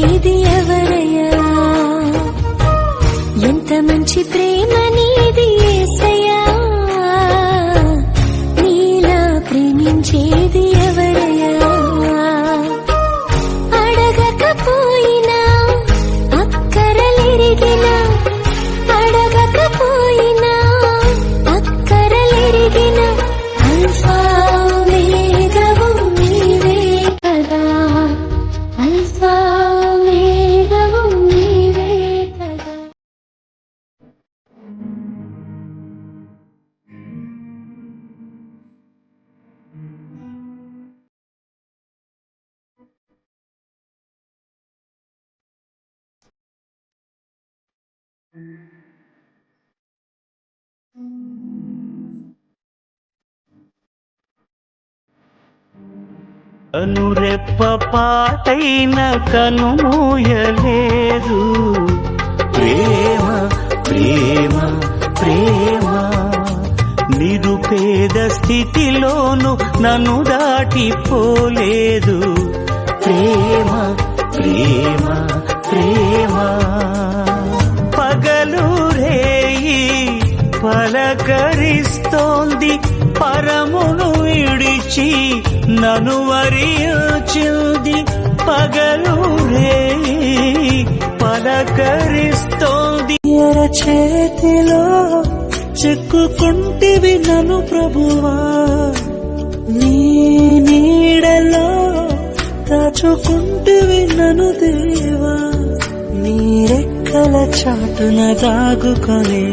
ప్రేమించేది ఎవరయ్యా? ఎంత మంచి ప్రేమ నీది యేసయ్యా, నీలా ప్రేమించేది ఎవరయ్యా? అడగకపోయినా అక్కరలెరిగినా, అడగకపోయినా అక్కరలెరిగినా అల్ఫా ఓమేగావు నీవే కదా, అల్ఫా ఓమేగావు నీవే కదా. కనురెప్ప పాటైన కనుమూయలేదు ప్రేమ ప్రేమ ప్రేమ. నిరుపేద స్థితిలోను నన్ను దాటిపోలేదు ప్రేమ ప్రేమ ప్రేమ. పగలు రేయి పలకరిస్తోంది, పరమును విడిచి నన్ను వరించింది. పగలు రేయి పలకరిస్తోంది. చేతిలో చెక్కుకుంటివి నన్ను ప్రభువా, నీ నీడలో దాచుకుంటివి నన్ను దేవా. నీ రెక్కల చాటున దాగుకొని